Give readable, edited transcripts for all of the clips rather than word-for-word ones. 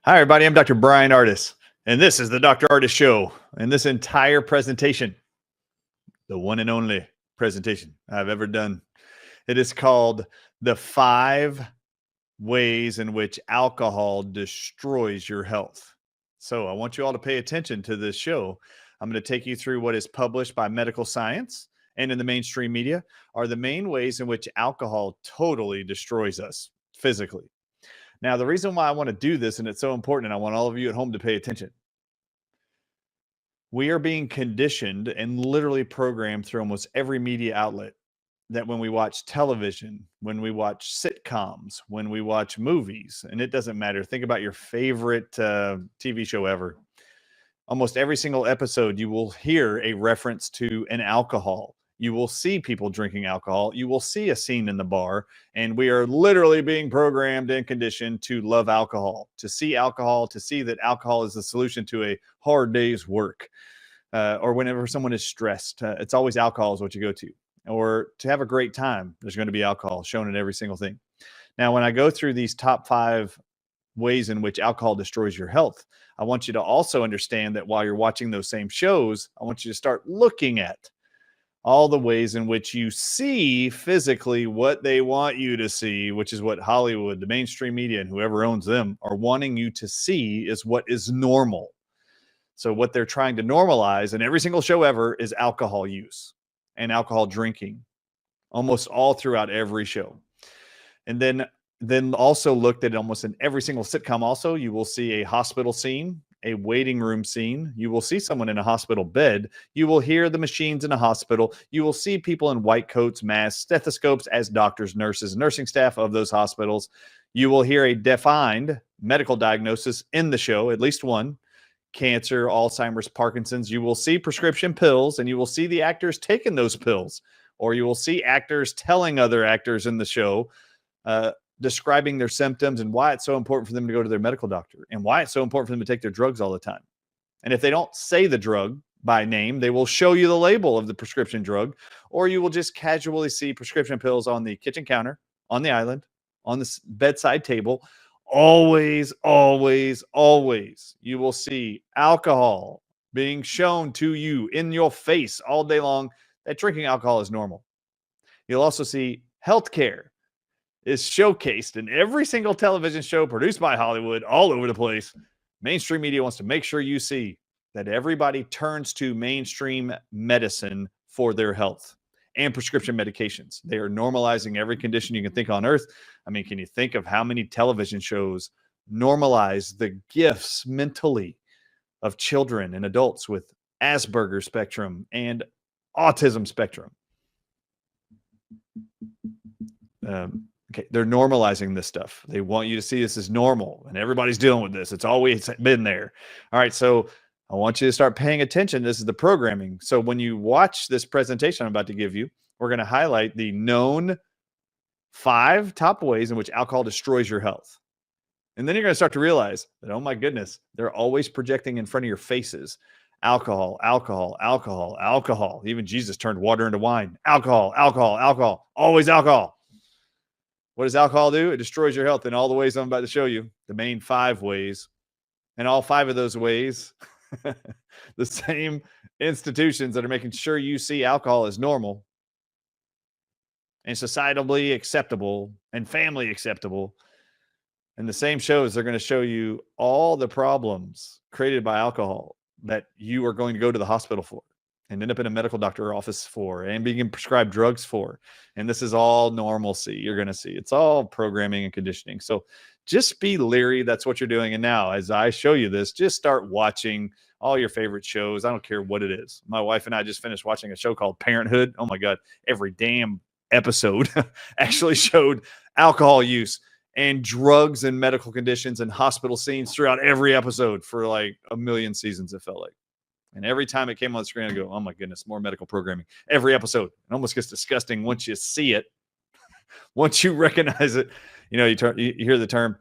Hi, everybody. I'm Dr. Brian Ardis, and this is the Dr. Ardis Show. And this entire presentation, the one and only presentation I've ever done, it is called The 5 Ways in Which Alcohol Destroys Your Health. So I want you all to pay attention to this show. I'm going to take you through what is published by medical science and in the mainstream media are the main ways in which alcohol totally destroys us physically. Now, the reason why I want to do this, and it's so important, and I want all of you at home to pay attention, we are being conditioned and literally programmed through almost every media outlet that when we watch television, when we watch sitcoms, when we watch movies, and it doesn't matter. Think about your favorite TV show ever. Almost every single episode, you will hear a reference to an alcohol. You will see people drinking alcohol. You will see a scene in the bar, and we are literally being programmed and conditioned to love alcohol, to see that alcohol is the solution to a hard day's work, or whenever someone is stressed. It's always alcohol is what you go to, or to have a great time. There's going to be alcohol shown in every single thing. Now, when I go through these top 5 ways in which alcohol destroys your health, I want you to also understand that while you're watching those same shows, I want you to start looking at all the ways in which you see physically what they want you to see, which is what Hollywood, the mainstream media, and whoever owns them are wanting you to see is what is normal. So what they're trying to normalize in every single show ever is alcohol use and alcohol drinking, almost all throughout every show. And then also looked at almost in every single sitcom also, you will see a hospital scene, a waiting room scene. You will see someone in a hospital bed. You will hear the machines in a hospital. You will see people in white coats, masks, stethoscopes as doctors, nurses, nursing staff of those hospitals. You will hear a defined medical diagnosis in the show, at least one: cancer, Alzheimer's, Parkinson's. You will see prescription pills, and you will see the actors taking those pills, or you will see actors telling other actors in the show, describing their symptoms and why it's so important for them to go to their medical doctor and why it's so important for them to take their drugs all the time. And if they don't say the drug by name, they will show you the label of the prescription drug, or you will just casually see prescription pills on the kitchen counter, on the island, on the bedside table. Always, always, always, you will see alcohol being shown to you in your face all day long that drinking alcohol is normal. You'll also see healthcare is showcased in every single television show produced by Hollywood all over the place. Mainstream media wants to make sure you see that everybody turns to mainstream medicine for their health and prescription medications. They are normalizing every condition you can think on earth. I mean, can you think of how many television shows normalize the gifts mentally of children and adults with Asperger's spectrum and autism spectrum? Okay, they're normalizing this stuff. They want you to see this as normal, and everybody's dealing with this. It's always been there. All right, so I want you to start paying attention. This is the programming. So when you watch this presentation I'm about to give you, we're going to highlight the known 5 top ways in which alcohol destroys your health. And then you're going to start to realize that, oh my goodness, they're always projecting in front of your faces alcohol, alcohol, alcohol, alcohol. Even Jesus turned water into wine. Alcohol, alcohol, alcohol, always alcohol. What does alcohol do? It destroys your health in all the ways I'm about to show you, the main 5 ways. And all 5 of those ways, the same institutions that are making sure you see alcohol as normal and societally acceptable and family acceptable. And the same shows, they're going to show you all the problems created by alcohol that you are going to go to the hospital for and end up in a medical doctor office for and being prescribed drugs for. And this is all normalcy. You're going to see it's all programming and conditioning. So just be leery. That's what you're doing. And now, as I show you this, just start watching all your favorite shows. I don't care what it is. My wife and I just finished watching a show called Parenthood. Oh my God. Every damn episode actually showed alcohol use and drugs and medical conditions and hospital scenes throughout every episode for like a million seasons, it felt like. And every time it came on the screen, I go, oh my goodness, more medical programming. Every episode. It almost gets disgusting once you see it. Once you recognize it, you hear the term,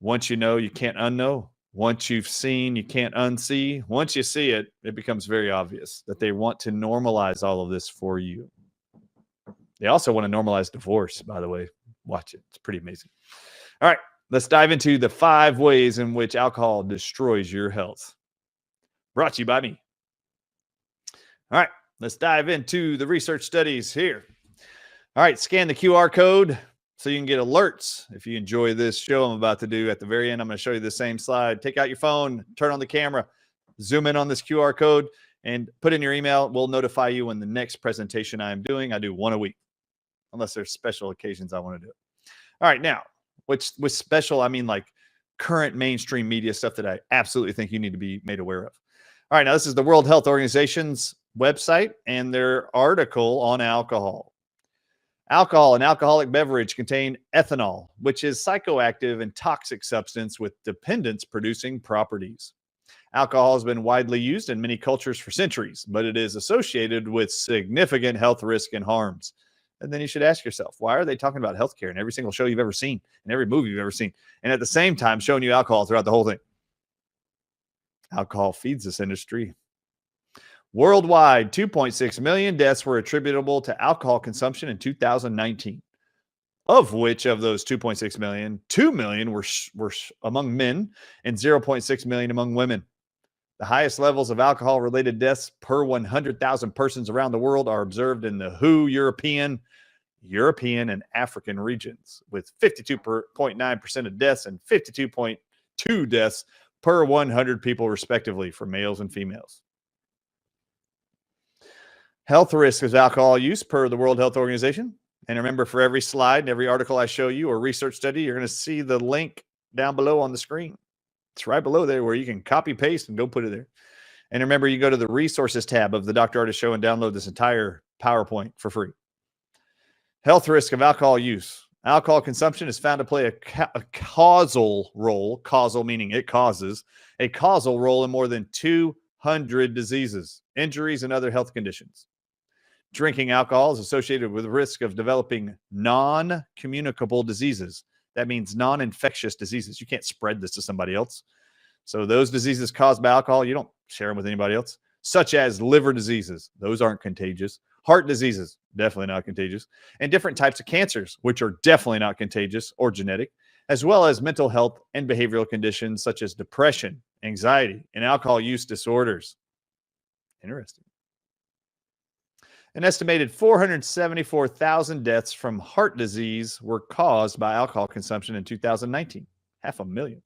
once you know, you can't unknow. Once you've seen, you can't unsee. Once you see it, it becomes very obvious that they want to normalize all of this for you. They also want to normalize divorce, by the way. Watch it. It's pretty amazing. All right. Let's dive into the 5 ways in which alcohol destroys your health. Brought to you by me. All right, let's dive into the research studies here. All right, scan the QR code so you can get alerts if you enjoy this show I'm about to do. At the very end, I'm going to show you the same slide. Take out your phone, turn on the camera, zoom in on this QR code, and put in your email. We'll notify you when the next presentation I am doing. I do one a week, unless there's special occasions I want to do it. All right, now, with special, I mean like current mainstream media stuff that I absolutely think you need to be made aware of. All right, now this is the World Health Organization's website and their article on alcohol. Alcohol and alcoholic beverage contain ethanol, which is psychoactive and toxic substance with dependence-producing properties. Alcohol has been widely used in many cultures for centuries, but it is associated with significant health risk and harms. And then you should ask yourself, why are they talking about healthcare in every single show you've ever seen, in every movie you've ever seen, and at the same time showing you alcohol throughout the whole thing? Alcohol feeds this industry. Worldwide, 2.6 million deaths were attributable to alcohol consumption in 2019, of which of those 2.6 million, 2 million were among men and 0.6 million among women. The highest levels of alcohol-related deaths per 100,000 persons around the world are observed in the WHO European, and African regions, with 52.9% of deaths and 52.2 deaths per 100 people, respectively, for males and females. Health risks of alcohol use per the World Health Organization. And remember, for every slide and every article I show you or research study, you're going to see the link down below on the screen. It's right below there where you can copy, paste, and go put it there. And remember, you go to the resources tab of the Dr. Ardis Show and download this entire PowerPoint for free. Health risk of alcohol use. Alcohol consumption is found to play a causal role, causal meaning it causes, a causal role in more than 200 diseases, injuries, and other health conditions. Drinking alcohol is associated with the risk of developing non-communicable diseases. That means non-infectious diseases. You can't spread this to somebody else. So those diseases caused by alcohol, you don't share them with anybody else, such as liver diseases. Those aren't contagious. Heart diseases, definitely not contagious. And different types of cancers, which are definitely not contagious or genetic, as well as mental health and behavioral conditions such as depression, anxiety, and alcohol use disorders. Interesting. An estimated 474,000 deaths from heart disease were caused by alcohol consumption in 2019. 500,000.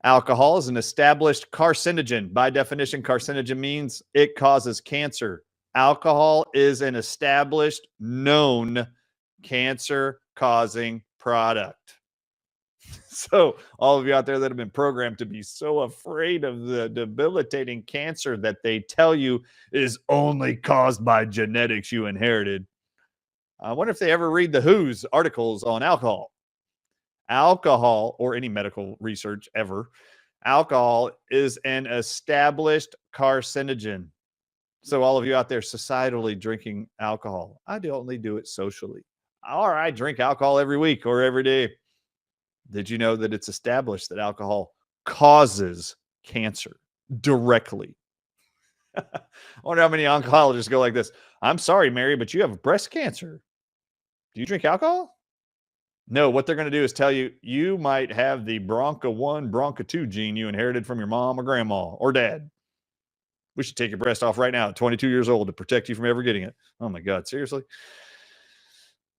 Alcohol is an established carcinogen. By definition, carcinogen means it causes cancer. Alcohol is an established, known cancer-causing product. So all of you out there that have been programmed to be so afraid of the debilitating cancer that they tell you is only caused by genetics you inherited. I wonder if they ever read the WHO's articles on alcohol. Alcohol, or any medical research ever, alcohol is an established carcinogen. So all of you out there societally drinking alcohol, I only do it socially. Or I drink alcohol every week or every day. Did you know that it's established that alcohol causes cancer directly? I wonder how many oncologists go like this. I'm sorry, Mary, but you have breast cancer. Do you drink alcohol? No, what they're going to do is tell you, you might have the BRCA1, BRCA2 gene you inherited from your mom or grandma or dad. We should take your breast off right now at 22 years old to protect you from ever getting it. Oh my God, seriously?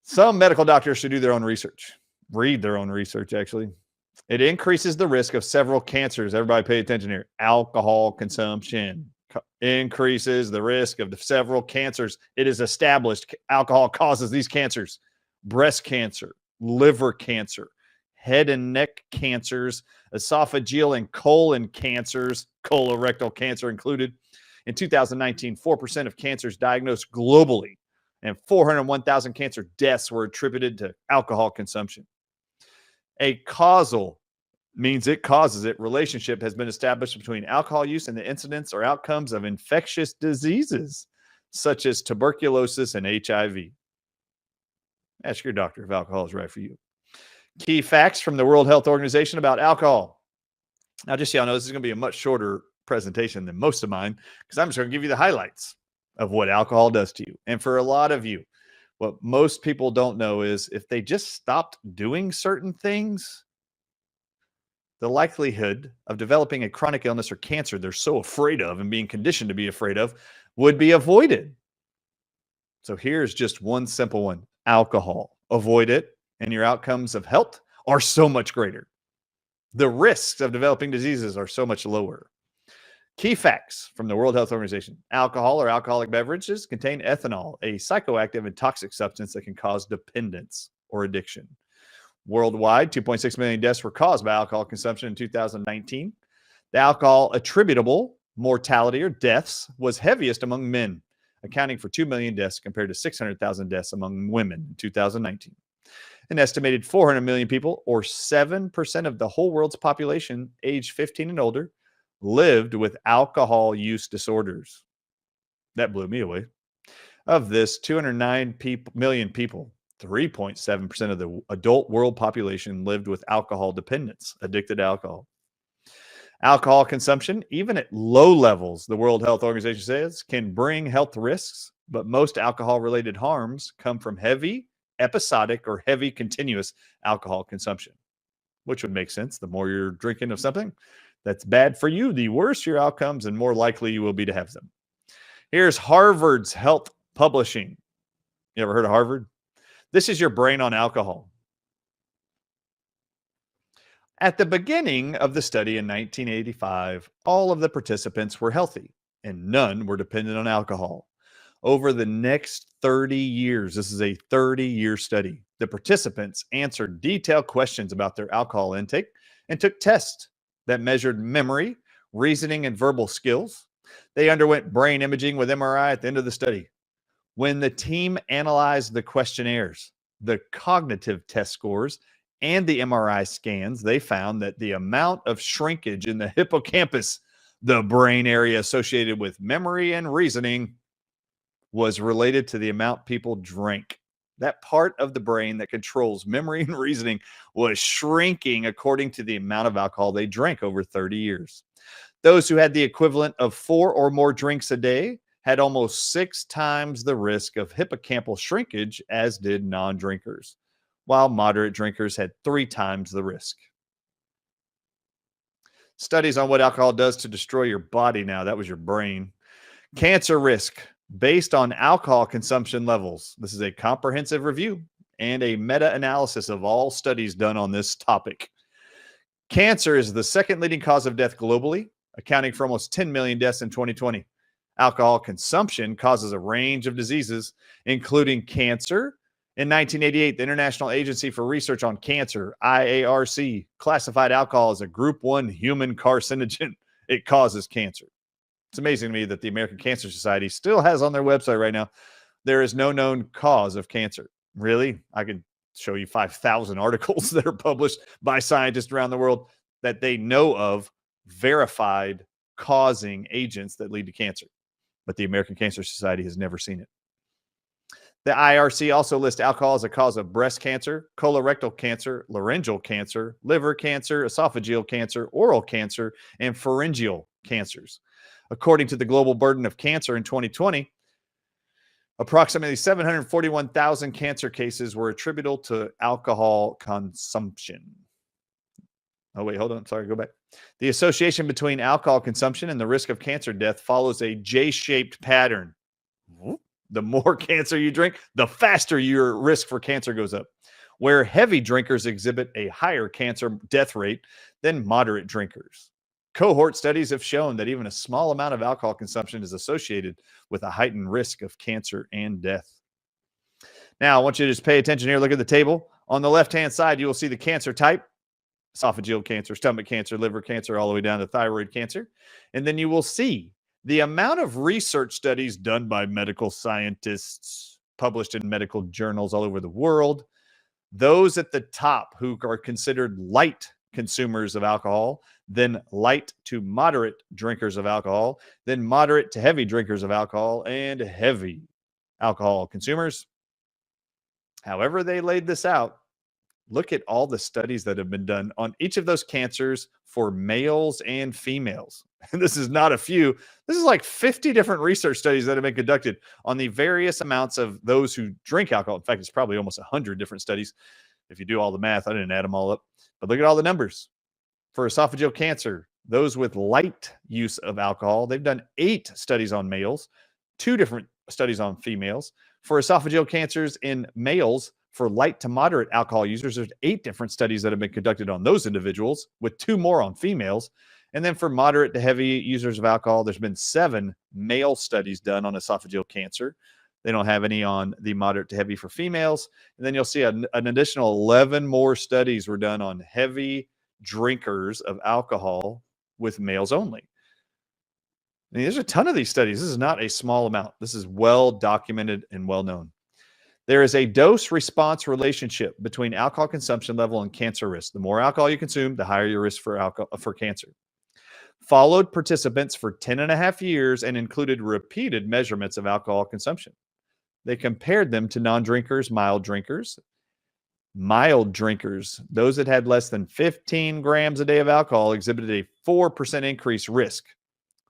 Some medical doctors should do their own research. Read their own research, actually. It increases the risk of several cancers. Everybody pay attention here. Alcohol consumption increases the risk of several cancers. It is established alcohol causes these cancers: breast cancer, liver cancer, head and neck cancers, esophageal and colon cancers, colorectal cancer included. In 2019, 4% of cancers diagnosed globally and 401,000 cancer deaths were attributed to alcohol consumption. A causal means it causes it relationship has been established between alcohol use and the incidence or outcomes of infectious diseases such as tuberculosis and HIV. Ask your doctor if alcohol is right for you. Key facts from the World Health Organization about alcohol. Now, just so y'all know, this is going to be a much shorter presentation than most of mine because I'm just going to give you the highlights of what alcohol does to you. And for a lot of you, what most people don't know is if they just stopped doing certain things, the likelihood of developing a chronic illness or cancer they're so afraid of and being conditioned to be afraid of would be avoided. So here's just one simple one: alcohol. Avoid it, and your outcomes of health are so much greater. The risks of developing diseases are so much lower. Key facts from the World Health Organization: alcohol or alcoholic beverages contain ethanol, a psychoactive and toxic substance that can cause dependence or addiction. Worldwide, 2.6 million deaths were caused by alcohol consumption in 2019. The alcohol attributable mortality or deaths was heaviest among men, accounting for 2 million deaths compared to 600,000 deaths among women in 2019. An estimated 400 million people, or 7% of the whole world's population, aged 15 and older, lived with alcohol use disorders. That blew me away. Of this, 209 million people, 3.7% of the adult world population, lived with alcohol dependence, addicted to alcohol. Alcohol consumption, even at low levels, the World Health Organization says, can bring health risks, but most alcohol-related harms come from heavy, episodic, or heavy continuous alcohol consumption, which would make sense. The more you're drinking of something that's bad for you, the worse your outcomes and more likely you will be to have them. Here's Harvard's Health Publishing. You ever heard of Harvard? This is your brain on alcohol. At the beginning of the study in 1985, all of the participants were healthy and none were dependent on alcohol. Over the next 30 years, this is a 30-year study, the participants answered detailed questions about their alcohol intake and took tests that measured memory, reasoning, and verbal skills. They underwent brain imaging with MRI at the end of the study. When the team analyzed the questionnaires, the cognitive test scores, and the MRI scans, they found that the amount of shrinkage in the hippocampus, the brain area associated with memory and reasoning, was related to the amount people drank. That part of the brain that controls memory and reasoning was shrinking according to the amount of alcohol they drank over 30 years. Those who had the equivalent of 4 or more drinks a day had almost 6 times the risk of hippocampal shrinkage as did non-drinkers, while moderate drinkers had 3 times the risk. Studies on what alcohol does to destroy your body now. That was your brain. Cancer risk based on alcohol consumption levels. This is a comprehensive review and a meta-analysis of all studies done on this topic. Cancer is the second leading cause of death globally, accounting for almost 10 million deaths in 2020. Alcohol consumption causes a range of diseases, including cancer. In 1988, the International Agency for Research on Cancer, IARC, classified alcohol as a Group 1 human carcinogen. It causes cancer. It's amazing to me that the American Cancer Society still has on their website right now, there is no known cause of cancer. Really? I could show you 5,000 articles that are published by scientists around the world that they know of verified causing agents that lead to cancer. But the American Cancer Society has never seen it. The IRC also lists alcohol as a cause of breast cancer, colorectal cancer, laryngeal cancer, liver cancer, esophageal cancer, oral cancer, and pharyngeal cancers. According to the global burden of cancer in 2020, approximately 741,000 cancer cases were attributable to alcohol consumption. Oh, wait, hold on. Sorry, go back. The association between alcohol consumption and the risk of cancer death follows a J-shaped pattern. The more cancer you drink, the faster your risk for cancer goes up, where heavy drinkers exhibit a higher cancer death rate than moderate drinkers. Cohort studies have shown that even a small amount of alcohol consumption is associated with a heightened risk of cancer and death. Now, I want you to just pay attention here. Look at the table. On the left-hand side, you will see the cancer type: esophageal cancer, stomach cancer, liver cancer, all the way down to thyroid cancer. And then you will see the amount of research studies done by medical scientists, published in medical journals all over the world. Those at the top who are considered light consumers of alcohol, then light to moderate drinkers of alcohol, then moderate to heavy drinkers of alcohol, and heavy alcohol consumers. However they laid this out, look at all the studies that have been done on each of those cancers for males and females. And this is not a few. This is like 50 different research studies that have been conducted on the various amounts of those who drink alcohol. In fact, it's probably almost 100 different studies. If you do all the math, I didn't add them all up. But look at all the numbers. For esophageal cancer, those with light use of alcohol, they've done 8 studies on males, 2 different studies on females. For esophageal cancers in males, for light to moderate alcohol users, there's 8 different studies that have been conducted on those individuals, with 2 more on females. And then for moderate to heavy users of alcohol, there's been 7 male studies done on esophageal cancer. They don't have any on the moderate to heavy for females. And then you'll see an additional 11 more studies were done on heavy drinkers of alcohol with males only. I mean, there's a ton of these studies. This is not a small amount. This is well documented and well known. There is a dose-response relationship between alcohol consumption level and cancer risk. The more alcohol you consume, the higher your risk for cancer. Followed participants for 10.5 years and included repeated measurements of alcohol consumption. They compared them to non-drinkers, mild drinkers. Mild drinkers, those that had less than 15 grams a day of alcohol, exhibited a 4% increased risk,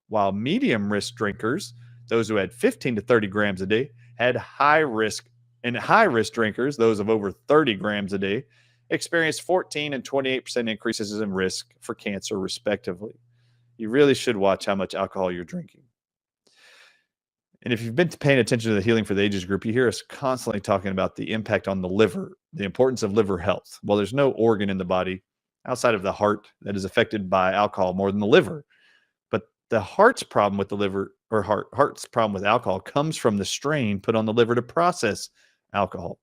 while medium risk drinkers, those who had 15 to 30 grams a day, had high risk, and high risk drinkers, those of over 30 grams a day, experienced 14 and 28% increases in risk for cancer, respectively. You really should watch how much alcohol you're drinking. And if you've been paying attention to the Healing for the Ages group, you hear us constantly talking about the impact on the liver, the importance of liver health. Well, there's no organ in the body outside of the heart that is affected by alcohol more than the liver. But the heart's problem with the liver, or heart's problem with alcohol, comes from the strain put on the liver to process alcohol.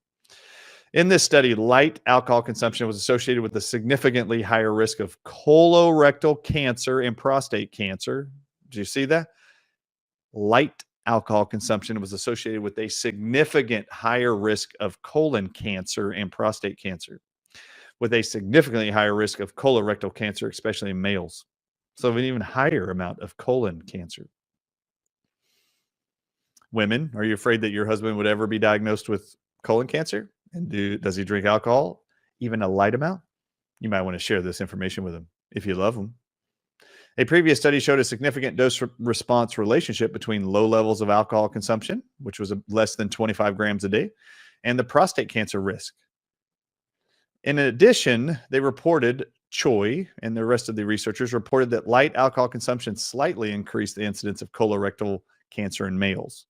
In this study, light alcohol consumption was associated with a significantly higher risk of colorectal cancer and prostate cancer. Do you see that? Light alcohol consumption was associated with a significant higher risk of colon cancer and prostate cancer, with a significantly higher risk of colorectal cancer, especially in males. So an even higher amount of colon cancer. Women, are you afraid that your husband would ever be diagnosed with colon cancer? And does he drink alcohol, even a light amount? You might want to share this information with him if you love him. A previous study showed a significant dose-response relationship between low levels of alcohol consumption, which was less than 25 grams a day, and the prostate cancer risk. In addition, they reported, Choi and the rest of the researchers reported that light alcohol consumption slightly increased the incidence of colorectal cancer in males.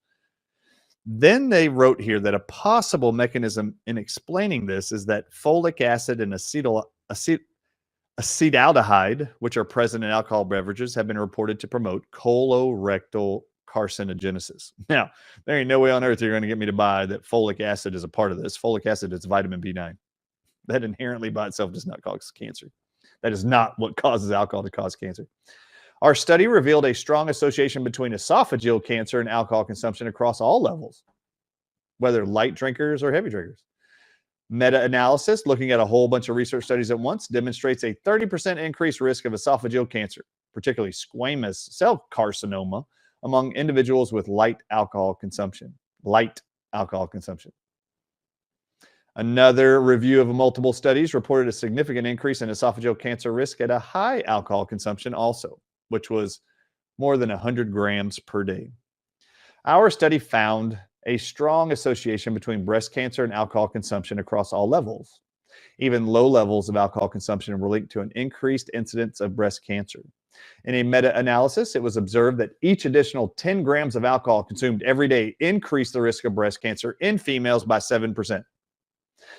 Then they wrote here that a possible mechanism in explaining this is that folic acid and acetaldehyde, which are present in alcohol beverages, have been reported to promote colorectal carcinogenesis. Now, there ain't no way on earth you're going to get me to buy that folic acid is a part of this. Folic acid is vitamin B9. That inherently by itself does not cause cancer. That is not what causes alcohol to cause cancer. Our study revealed a strong association between esophageal cancer and alcohol consumption across all levels, whether light drinkers or heavy drinkers. Meta-analysis, looking at a whole bunch of research studies at once, demonstrates a 30% increased risk of esophageal cancer, particularly squamous cell carcinoma, among individuals with light alcohol consumption. Light alcohol consumption. Another review of multiple studies reported a significant increase in esophageal cancer risk at a high alcohol consumption also, which was more than 100 grams per day. Our study found a strong association between breast cancer and alcohol consumption across all levels. Even low levels of alcohol consumption were linked to an increased incidence of breast cancer. In a meta-analysis, it was observed that each additional 10 grams of alcohol consumed every day increased the risk of breast cancer in females by 7%.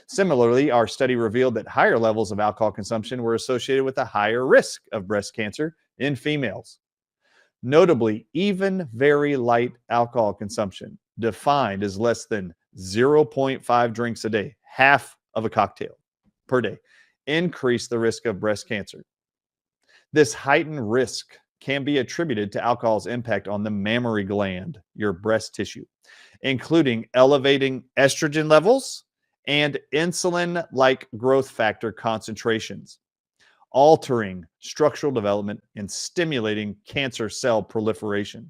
Similarly, our study revealed that higher levels of alcohol consumption were associated with a higher risk of breast cancer in females. Notably, even very light alcohol consumption, defined as less than 0.5 drinks a day, half of a cocktail per day, increased the risk of breast cancer. This heightened risk can be attributed to alcohol's impact on the mammary gland, your breast tissue, including elevating estrogen levels and insulin-like growth factor concentrations, altering structural development and stimulating cancer cell proliferation.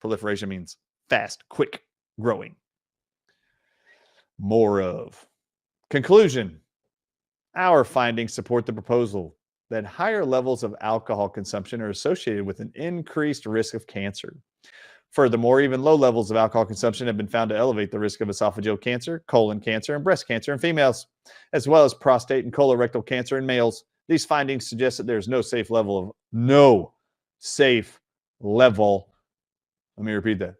Proliferation means fast, quick growing. More of. Conclusion. Our findings support the proposal that higher levels of alcohol consumption are associated with an increased risk of cancer. Furthermore, even low levels of alcohol consumption have been found to elevate the risk of esophageal cancer, colon cancer, and breast cancer in females, as well as prostate and colorectal cancer in males. These findings suggest that there's no safe level. Let me repeat that.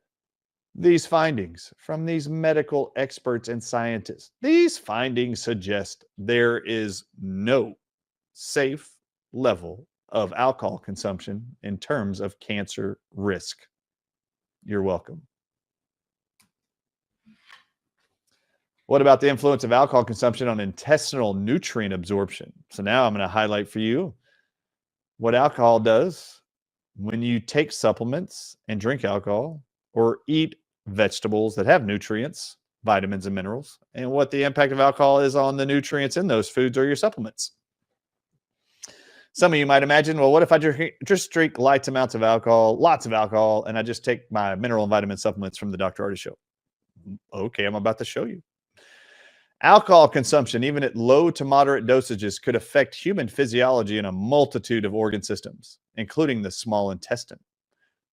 These findings from these medical experts and scientists, these findings suggest there is no safe level of alcohol consumption in terms of cancer risk. You're welcome. What about the influence of alcohol consumption on intestinal nutrient absorption? So now I'm going to highlight for you what alcohol does when you take supplements and drink alcohol or eat vegetables that have nutrients, vitamins, and minerals, and what the impact of alcohol is on the nutrients in those foods or your supplements. Some of you might imagine, well, what if I just drink lots of alcohol, and I just take my mineral and vitamin supplements from the Dr. Ardis show? Okay, I'm about to show you. Alcohol consumption, even at low to moderate dosages, could affect human physiology in a multitude of organ systems, including the small intestine.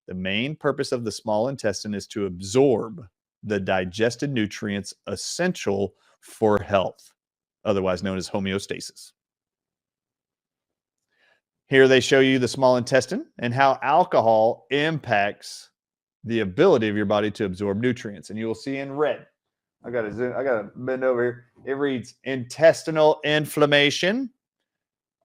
The main purpose of the small intestine is to absorb the digested nutrients essential for health, otherwise known as homeostasis. Here they show you the small intestine and how alcohol impacts the ability of your body to absorb nutrients. And you will see in red, I got to bend over here. It reads intestinal inflammation,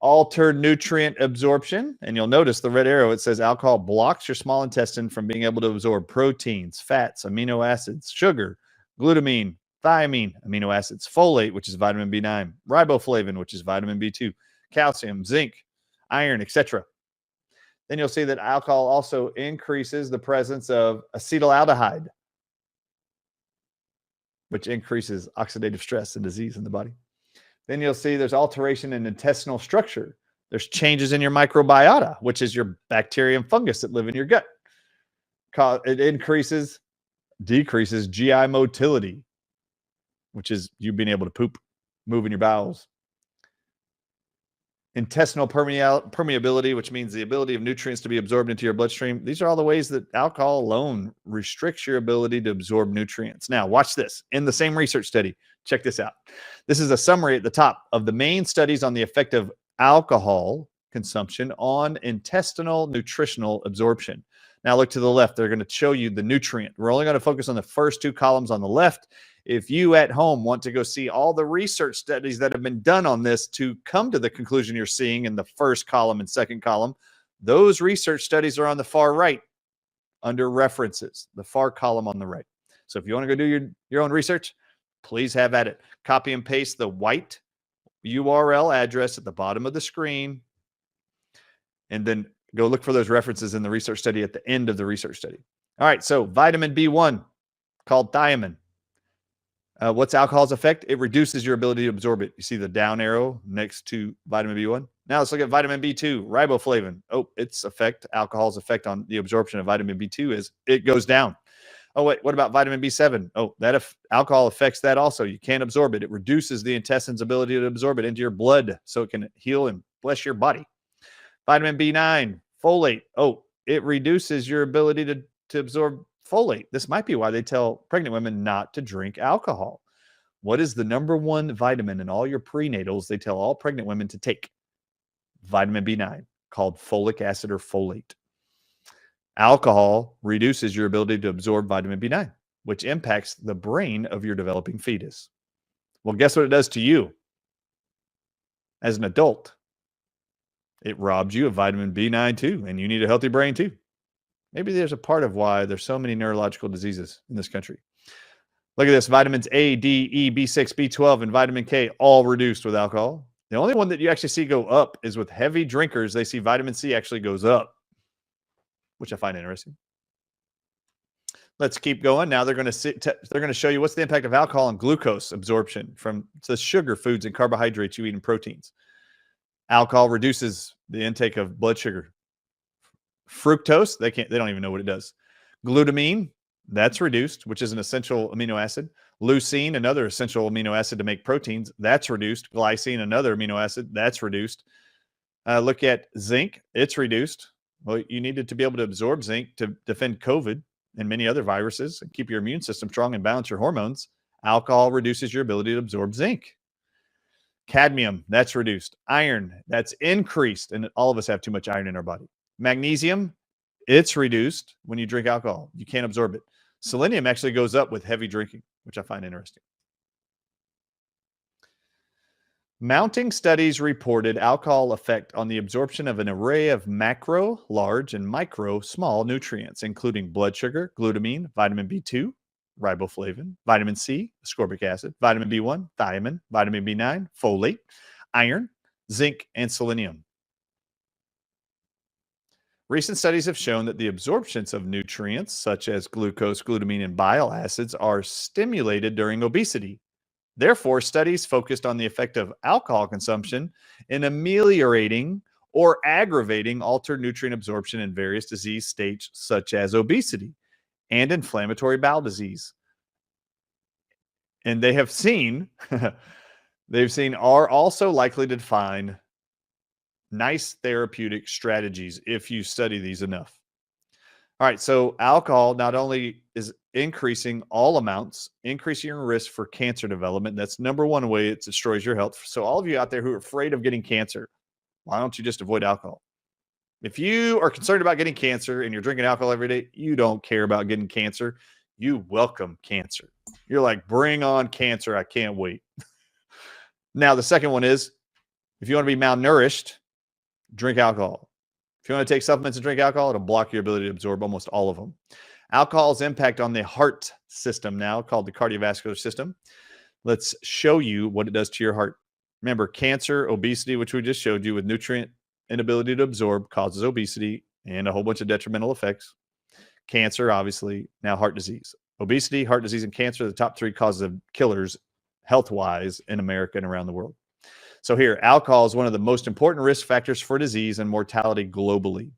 altered nutrient absorption. And you'll notice the red arrow, it says alcohol blocks your small intestine from being able to absorb proteins, fats, amino acids, sugar, glutamine, thiamine, amino acids, folate, which is vitamin B9, riboflavin, which is vitamin B2, calcium, zinc, iron, etc. Then you'll see that alcohol also increases the presence of acetaldehyde, which increases oxidative stress and disease in the body. Then you'll see there's alteration in intestinal structure. There's changes in your microbiota, which is your bacteria and fungus that live in your gut. It decreases GI motility, which is you being able to poop, move in your bowels. Intestinal permeability, which means the ability of nutrients to be absorbed into your bloodstream. These are all the ways that alcohol alone restricts your ability to absorb nutrients. Now, watch this. In the same research study, check this out. This is a summary at the top of the main studies on the effect of alcohol consumption on intestinal nutritional absorption. Now, look to the left. They're going to show you the nutrient. We're only going to focus on the first two columns on the left. If you at home want to go see all the research studies that have been done on this to come to the conclusion you're seeing in the first column and second column, those research studies are on the far right under references, the far column on the right. So if you want to go do your own research, please have at it. Copy and paste the white URL address at the bottom of the screen, and then go look for those references in the research study at the end of the research study. All right, so vitamin B1, called thiamine. What's alcohol's effect? It reduces your ability to absorb it. You see the down arrow next to vitamin B1? Now let's look at vitamin B2, riboflavin. Oh, alcohol's effect on the absorption of vitamin B2 is it goes down. Oh, wait, what about vitamin B7? Oh, alcohol affects that also. You can't absorb it. It reduces the intestine's ability to absorb it into your blood so it can heal and bless your body. Vitamin B9, folate. Oh, it reduces your ability to absorb folate. This might be why they tell pregnant women not to drink alcohol. What is the number one vitamin in all your prenatals they tell all pregnant women to take? Vitamin B9, called folic acid or folate. Alcohol reduces your ability to absorb vitamin B9, which impacts the brain of your developing fetus. Well, guess what it does to you as an adult? It robs you of vitamin B9 too, and you need a healthy brain too. Maybe there's a part of why there's so many neurological diseases in this country. Look at this. Vitamins A, D, E, B6, B12, and vitamin K all reduced with alcohol. The only one that you actually see go up is with heavy drinkers. They see vitamin C actually goes up, which I find interesting. Let's keep going. Now they're going to show you what's the impact of alcohol on glucose absorption from the sugar foods and carbohydrates you eat and proteins. Alcohol reduces the intake of blood sugar. Fructose, they don't even know what it does. Glutamine, that's reduced, which is an essential amino acid. Leucine, another essential amino acid to make proteins, that's reduced. Glycine, another amino acid, that's reduced. Look at zinc, it's reduced. Well, you needed to be able to absorb zinc to defend COVID and many other viruses and keep your immune system strong and balance your hormones. Alcohol reduces your ability to absorb zinc. Cadmium, that's reduced. Iron, that's increased. And all of us have too much iron in our body. Magnesium, it's reduced when you drink alcohol. You can't absorb it. Selenium actually goes up with heavy drinking, which I find interesting. Mounting studies reported alcohol effect on the absorption of an array of macro, large, and micro, small nutrients, including blood sugar, glutamine, vitamin B2, riboflavin, vitamin C, ascorbic acid, vitamin B1, thiamine, vitamin B9, folate, iron, zinc, and selenium. Recent studies have shown that the absorptions of nutrients such as glucose, glutamine, and bile acids are stimulated during obesity. Therefore, studies focused on the effect of alcohol consumption in ameliorating or aggravating altered nutrient absorption in various disease states such as obesity and inflammatory bowel disease. And they have seen are also likely to find nice therapeutic strategies if you study these enough. All right, so alcohol not only is increasing all amounts, increasing your risk for cancer development. That's number one way it destroys your health. So all of you out there who are afraid of getting cancer, why don't you just avoid alcohol? If you are concerned about getting cancer and you're drinking alcohol every day, you don't care about getting cancer. You welcome cancer. You're like, bring on cancer. I can't wait. Now, the second one is if you want to be malnourished, drink alcohol. If you want to take supplements and drink alcohol, it'll block your ability to absorb almost all of them. Alcohol's impact on the heart system now, called the cardiovascular system. Let's show you what it does to your heart. Remember, cancer, obesity, which we just showed you with nutrient inability to absorb, causes obesity and a whole bunch of detrimental effects. Cancer, obviously, now heart disease. Obesity, heart disease, and cancer are the top three causes of killers health-wise in America and around the world. So here, alcohol is one of the most important risk factors for disease and mortality globally.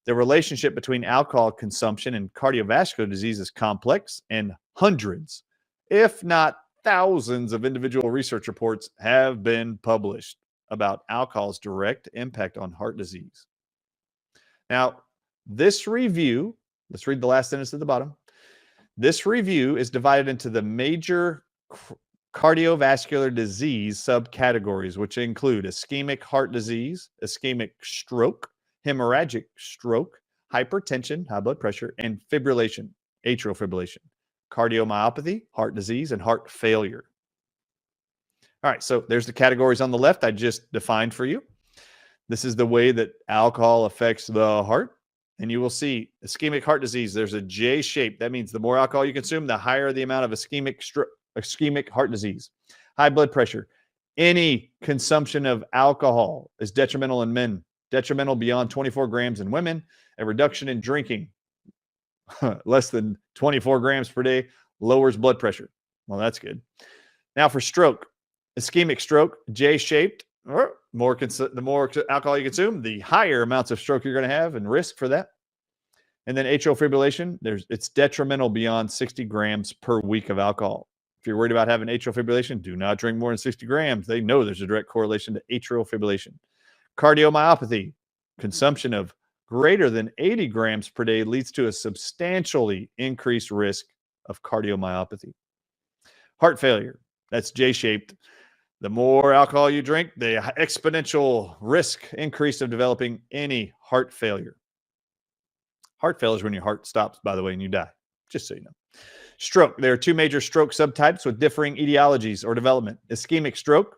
The relationship between alcohol consumption and cardiovascular disease is complex, and hundreds, if not thousands, of individual research reports have been published about alcohol's direct impact on heart disease. Now, this review, let's read the last sentence at the bottom. This review is divided into the major cardiovascular disease subcategories, which include ischemic heart disease, ischemic stroke, hemorrhagic stroke, hypertension, high blood pressure, and fibrillation, atrial fibrillation, cardiomyopathy, heart disease, and heart failure. All right, so there's the categories on the left I just defined for you. This is the way that alcohol affects the heart. And you will see ischemic heart disease, there's a J shape. That means the more alcohol you consume, the higher the amount of ischemic heart disease. High blood pressure. Any consumption of alcohol is detrimental in men, detrimental beyond 24 grams in women. A reduction in drinking, less than 24 grams per day, lowers blood pressure. Well, that's good. Now for stroke, ischemic stroke, J-shaped. The more alcohol you consume, the higher amounts of stroke you're going to have and risk for that. And then atrial fibrillation, it's detrimental beyond 60 grams per week of alcohol. If you're worried about having atrial fibrillation, do not drink more than 60 grams. They know there's a direct correlation to atrial fibrillation. Cardiomyopathy, consumption of greater than 80 grams per day leads to a substantially increased risk of cardiomyopathy. Heart failure, that's J-shaped. The more alcohol you drink, the exponential risk increase of developing any heart failure. Heart failure is when your heart stops, by the way, and you die, just so you know. Stroke. There are two major stroke subtypes with differing etiologies or development: ischemic stroke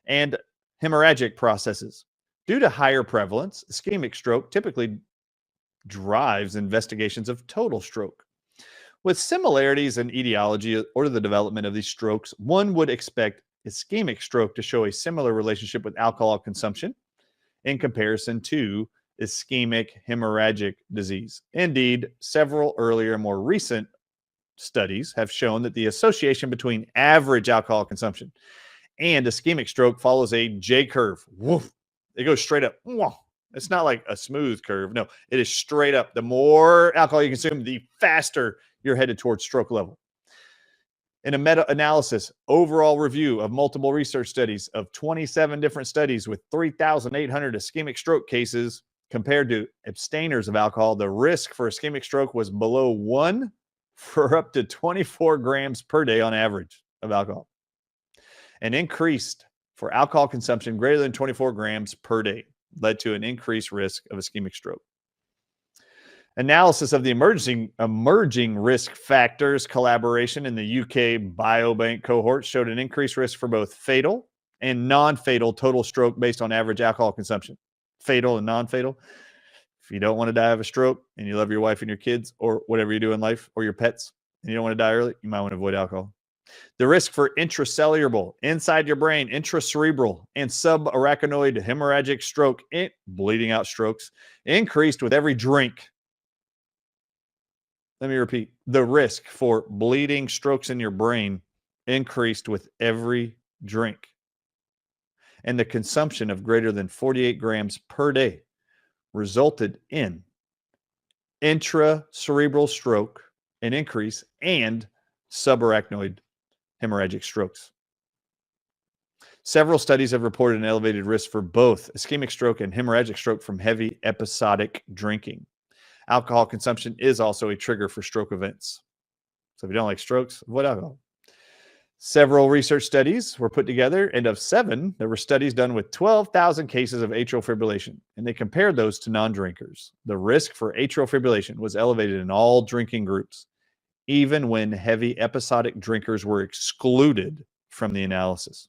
and hemorrhagic processes. Due to higher prevalence, ischemic stroke typically drives investigations of total stroke. With similarities in etiology or the development of these strokes, one would expect ischemic stroke to show a similar relationship with alcohol consumption in comparison to ischemic hemorrhagic disease. Indeed, several earlier, more recent studies have shown that the association between average alcohol consumption and ischemic stroke follows a J curve. Woof. It goes straight up. It's not like a smooth curve. No, it is straight up. The more alcohol you consume, the faster you're headed towards stroke level. In a meta-analysis, overall review of multiple research studies of 27 different studies with 3,800 ischemic stroke cases compared to abstainers of alcohol, the risk for ischemic stroke was below 1 for up to 24 grams per day on average of alcohol, and increased for alcohol consumption greater than 24 grams per day led to an increased risk of ischemic stroke. Analysis of the emerging risk factors collaboration in the UK Biobank cohort showed an increased risk for both fatal and non-fatal total stroke based on average alcohol consumption. Fatal and non-fatal. If you don't want to die of a stroke and you love your wife and your kids or whatever you do in life or your pets and you don't want to die early, you might want to avoid alcohol. The risk for intracellular, inside your brain, intracerebral, and subarachnoid hemorrhagic stroke, bleeding out strokes, increased with every drink. Let me repeat. The risk for bleeding strokes in your brain increased with every drink. And the consumption of greater than 48 grams per day resulted in intracerebral stroke, an increase, and subarachnoid hemorrhagic strokes. Several studies have reported an elevated risk for both ischemic stroke and hemorrhagic stroke from heavy episodic drinking. Alcohol consumption is also a trigger for stroke events. So if you don't like strokes, avoid alcohol. Several research studies were put together, and of 7, there were studies done with 12,000 cases of atrial fibrillation, and they compared those to non-drinkers. The risk for atrial fibrillation was elevated in all drinking groups, even when heavy episodic drinkers were excluded from the analysis.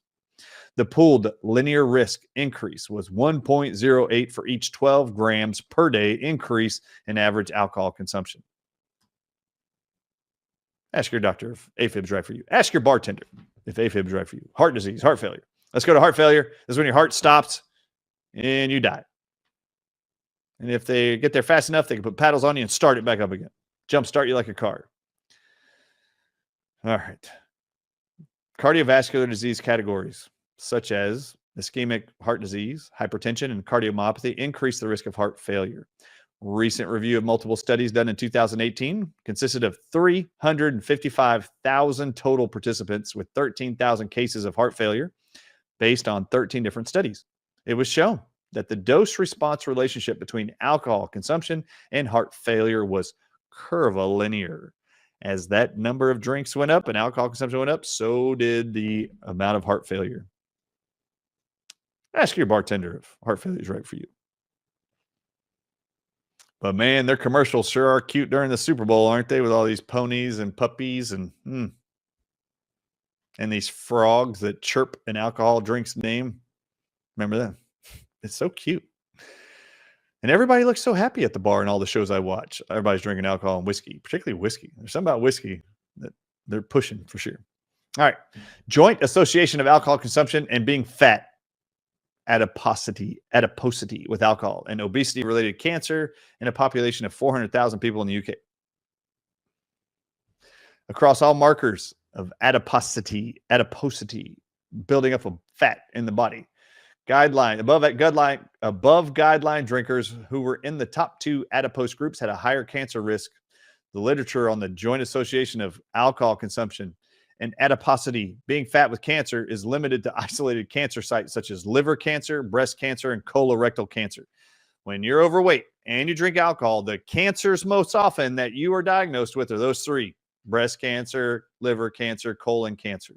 The pooled linear risk increase was 1.08 for each 12 grams per day increase in average alcohol consumption. Ask your doctor if AFib's right for you. Ask your bartender if AFib's right for you. Heart disease, heart failure. Let's go to heart failure. This is when your heart stops and you die. And if they get there fast enough, they can put paddles on you and start it back up again. Jump start you like a car. All right. Cardiovascular disease categories, such as ischemic heart disease, hypertension, and cardiomyopathy, increase the risk of heart failure. Recent review of multiple studies done in 2018 consisted of 355,000 total participants with 13,000 cases of heart failure based on 13 different studies. It was shown that the dose-response relationship between alcohol consumption and heart failure was curvilinear. As that number of drinks went up and alcohol consumption went up, so did the amount of heart failure. Ask your bartender if heart failure is right for you. But man, their commercials sure are cute during the Super Bowl, aren't they? With all these ponies and puppies and these frogs that chirp an alcohol drink's name. Remember that? It's so cute. And everybody looks so happy at the bar in all the shows I watch. Everybody's drinking alcohol and whiskey, particularly whiskey. There's something about whiskey that they're pushing for sure. All right. Joint association of alcohol consumption and being fat. Adiposity with alcohol and obesity-related cancer in a population of 400,000 people in the UK. Across all markers of adiposity, building up of fat in the body. Above guideline drinkers who were in the top 2 adipose groups had a higher cancer risk. The literature on the joint association of alcohol consumption and adiposity, being fat with cancer, is limited to isolated cancer sites such as liver cancer, breast cancer, and colorectal cancer. When you're overweight and you drink alcohol, the cancers most often that you are diagnosed with are those 3: breast cancer, liver cancer, colon cancer.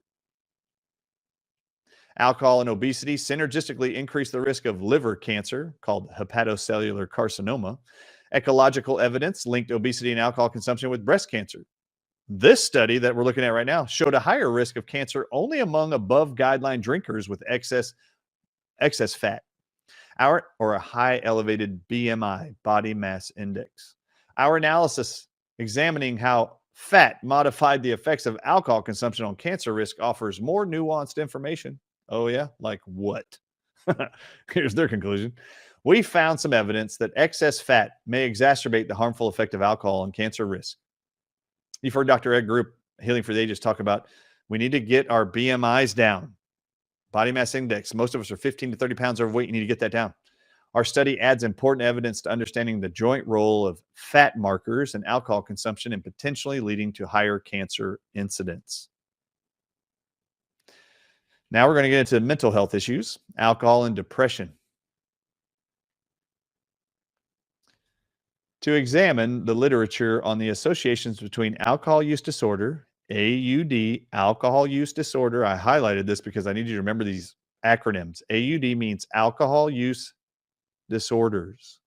Alcohol and obesity synergistically increase the risk of liver cancer, called hepatocellular carcinoma. Ecological evidence linked obesity and alcohol consumption with breast cancer. This study that we're looking at right now showed a higher risk of cancer only among above guideline drinkers with excess fat, or a high elevated BMI, body mass index. Our analysis examining how fat modified the effects of alcohol consumption on cancer risk offers more nuanced information. Oh yeah, like what? Here's their conclusion. We found some evidence that excess fat may exacerbate the harmful effect of alcohol on cancer risk. You've heard Dr. Ed Group, Healing for the Ages, talk about we need to get our BMIs down. Body mass index. Most of us are 15 to 30 pounds overweight. You need to get that down. Our study adds important evidence to understanding the joint role of fat markers and alcohol consumption and potentially leading to higher cancer incidence. Now we're going to get into mental health issues, alcohol and depression. To examine the literature on the associations between alcohol use disorder, AUD, alcohol use disorder. I highlighted this because I need you to remember these acronyms. AUD means alcohol use disorders,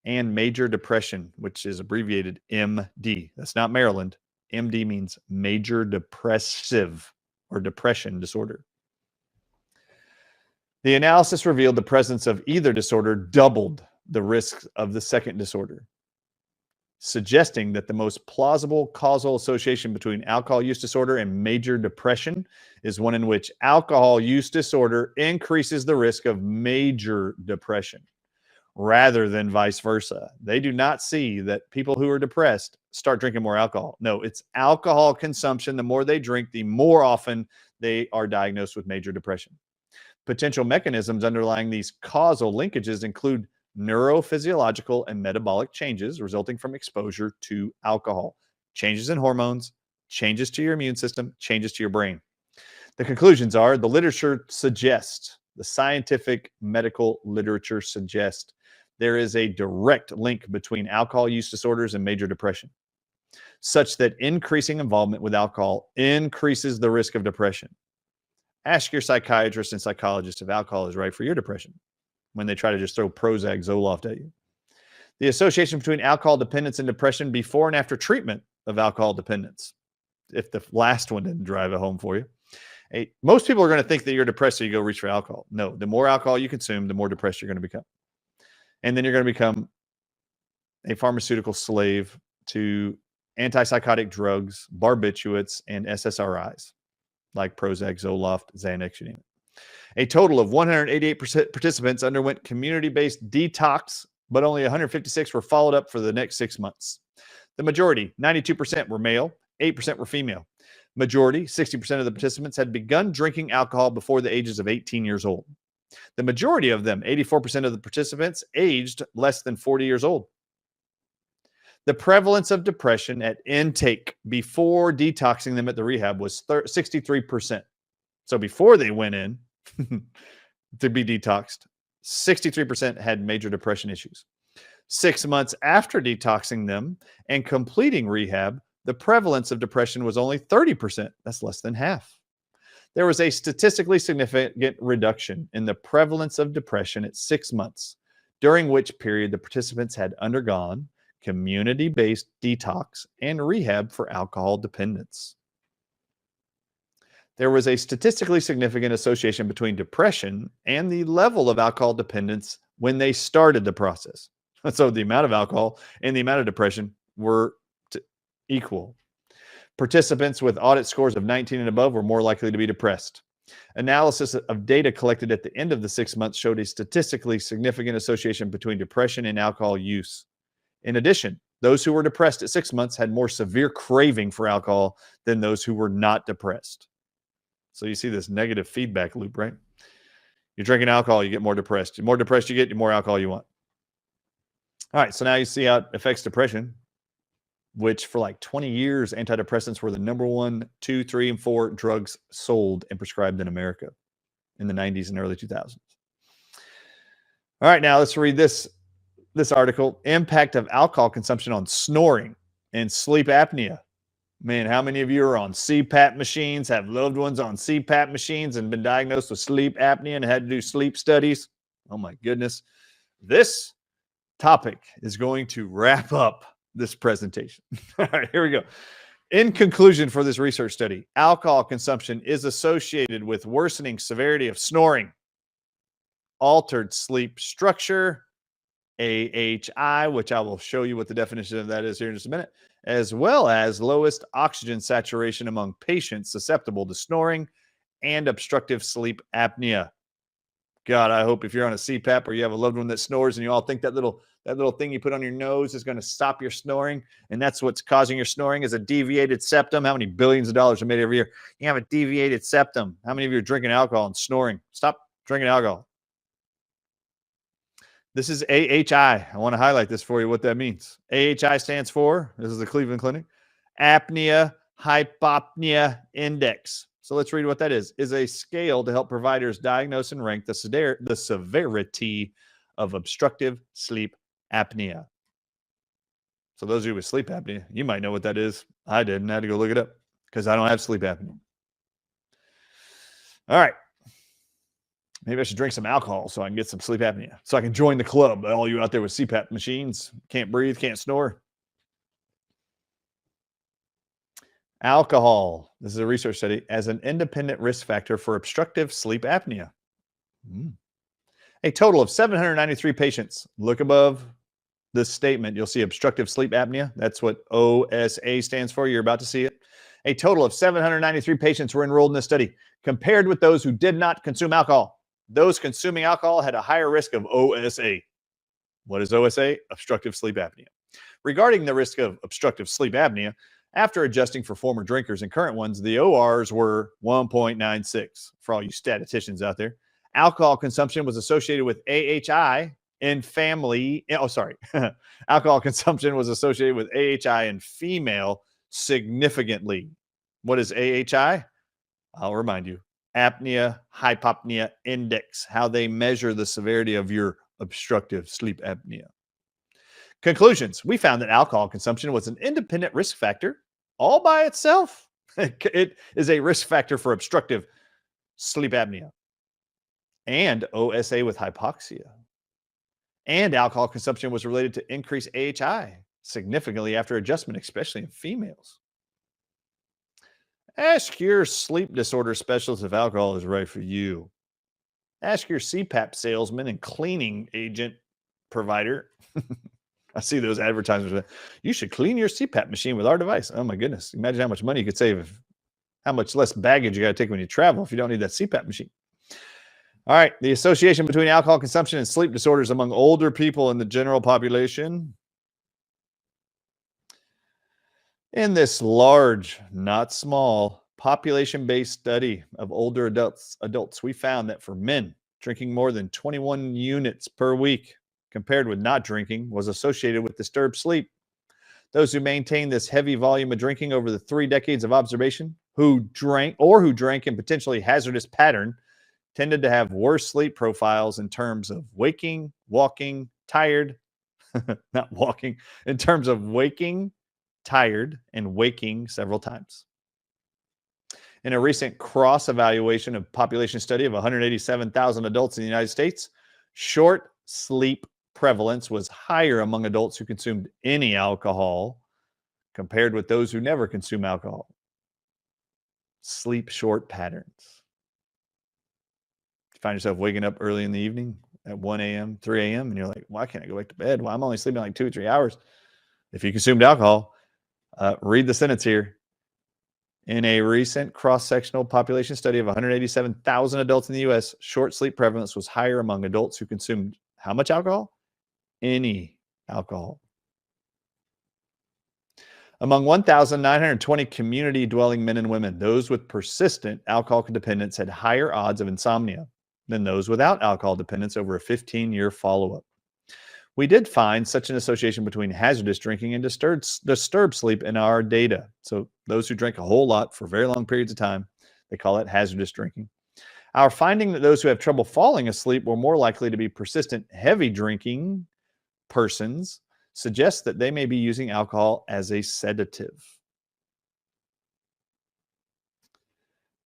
and major depression, which is abbreviated MD. That's not Maryland. MD means major depressive or depression disorder. The analysis revealed the presence of either disorder doubled the risk of the second disorder, suggesting that the most plausible causal association between alcohol use disorder and major depression is one in which alcohol use disorder increases the risk of major depression, rather than vice versa. They do not see that people who are depressed start drinking more alcohol. No, it's alcohol consumption. The more they drink, the more often they are diagnosed with major depression. Potential mechanisms underlying these causal linkages include neurophysiological and metabolic changes resulting from exposure to alcohol, changes in hormones, changes to your immune system, changes to your brain. The conclusions are the literature suggests, the scientific medical literature suggests, there is a direct link between alcohol use disorders and major depression, such that increasing involvement with alcohol increases the risk of depression. Ask your psychiatrist and psychologist if alcohol is right for your depression when they try to just throw Prozac, Zoloft at you. The association between alcohol dependence and depression before and after treatment of alcohol dependence, if the last one didn't drive it home for you. Most people are going to think that you're depressed, so you go reach for alcohol. No, the more alcohol you consume, the more depressed you're going to become. And then you're going to become a pharmaceutical slave to antipsychotic drugs, barbiturates, and SSRIs, like Prozac, Zoloft, Xanax, you name it. A total of 188 participants underwent community-based detox, but only 156 were followed up for the next 6 months. The majority, 92%, were male, 8% were female. Majority, 60% of the participants, had begun drinking alcohol before the ages of 18 years old. The majority of them, 84% of the participants, aged less than 40 years old. The prevalence of depression at intake before detoxing them at the rehab was 63%. So before they went in to be detoxed, 63% had major depression issues. 6 months after detoxing them and completing rehab, the prevalence of depression was only 30%. That's less than half. There was a statistically significant reduction in the prevalence of depression at 6 months, during which period the participants had undergone community-based detox and rehab for alcohol dependence. There was a statistically significant association between depression and the level of alcohol dependence when they started the process. So the amount of alcohol and the amount of depression were equal. Participants with audit scores of 19 and above were more likely to be depressed. Analysis of data collected at the end of the 6 months showed a statistically significant association between depression and alcohol use. In addition, those who were depressed at 6 months had more severe craving for alcohol than those who were not depressed. So you see this negative feedback loop, right? You're drinking alcohol, you get more depressed. The more depressed you get, the more alcohol you want. All right, so now you see how it affects depression, which for like 20 years, antidepressants were the number 1, 2, 3, and 4 drugs sold and prescribed in America in the 90s and early 2000s. All right, now let's read this article, Impact of Alcohol Consumption on Snoring and Sleep Apnea. Man, how many of you are on CPAP machines, have loved ones on CPAP machines and been diagnosed with sleep apnea and had to do sleep studies? Oh my goodness. This topic is going to wrap up this presentation. All right, here we go. In conclusion for this research study, alcohol consumption is associated with worsening severity of snoring, altered sleep structure, AHI, which I will show you what the definition of that is here in just a minute, as well as lowest oxygen saturation among patients susceptible to snoring and obstructive sleep apnea. God, I hope if you're on a CPAP or you have a loved one that snores and you all think that little thing you put on your nose is going to stop your snoring, and that's what's causing your snoring is a deviated septum. How many billions of dollars are made every year? You have a deviated septum. How many of you are drinking alcohol and snoring? Stop drinking alcohol. This is AHI. I want to highlight this for you, what that means. AHI stands for, this is the Cleveland Clinic, Apnea Hypopnea Index. So let's read what that is a scale to help providers diagnose and rank the severity of obstructive sleep apnea. So those of you with sleep apnea, you might know what that is. I didn't. I had to go look it up because I don't have sleep apnea. All right. Maybe I should drink some alcohol so I can get some sleep apnea, so I can join the club. All you out there with CPAP machines, can't breathe, can't snore. Alcohol, this is a research study, as an independent risk factor for obstructive sleep apnea. Mm. A total of 793 patients. Look above this statement. You'll see obstructive sleep apnea. That's what OSA stands for. You're about to see it. A total of 793 patients were enrolled in this study, compared with those who did not consume alcohol. Those consuming alcohol had a higher risk of OSA. What is OSA? Obstructive sleep apnea. Regarding the risk of obstructive sleep apnea, after adjusting for former drinkers and current ones, the ORs were 1.96 for all you statisticians out there. Alcohol consumption was associated with AHI in family. Oh, sorry. Alcohol consumption was associated with AHI in female significantly. What is AHI? I'll remind you. Apnea hypopnea index, how they measure the severity of your obstructive sleep apnea. Conclusions. We found that alcohol consumption was an independent risk factor all by itself. It is a risk factor for obstructive sleep apnea and OSA with hypoxia. And alcohol consumption was related to increased AHI significantly after adjustment, especially in females. Ask your sleep disorder specialist if alcohol is right for you. Ask your CPAP salesman and cleaning agent provider. I see those advertisements. You should clean your CPAP machine with our device. Oh my goodness. Imagine how much money you could save, how much less baggage you got to take when you travel if you don't need that CPAP machine. All right. The association between alcohol consumption and sleep disorders among older people in the general population. In this large, not small, population-based study of older adults, we found that for men, drinking more than 21 units per week compared with not drinking was associated with disturbed sleep. Those who maintained this heavy volume of drinking over the 3 decades of observation, who drank in potentially hazardous pattern, tended to have worse sleep profiles in terms of waking, walking, tired, not walking, in terms of waking, tired, and waking several times. In a recent cross-evaluation of population study of 187,000 adults in the United States, short sleep prevalence was higher among adults who consumed any alcohol compared with those who never consume alcohol. Sleep short patterns. You find yourself waking up early in the evening at 1 a.m., 3 a.m., and you're like, why can't I go back to bed? Well, I'm only sleeping like 2 or 3 hours. If you consumed alcohol, read the sentence here. In a recent cross-sectional population study of 187,000 adults in the U.S., short sleep prevalence was higher among adults who consumed how much alcohol? Any alcohol. Among 1,920 community-dwelling men and women, those with persistent alcohol dependence had higher odds of insomnia than those without alcohol dependence over a 15-year follow-up. We did find such an association between hazardous drinking and disturbed sleep in our data. So those who drink a whole lot for very long periods of time, they call it hazardous drinking. Our finding that those who have trouble falling asleep were more likely to be persistent heavy drinking persons suggests that they may be using alcohol as a sedative.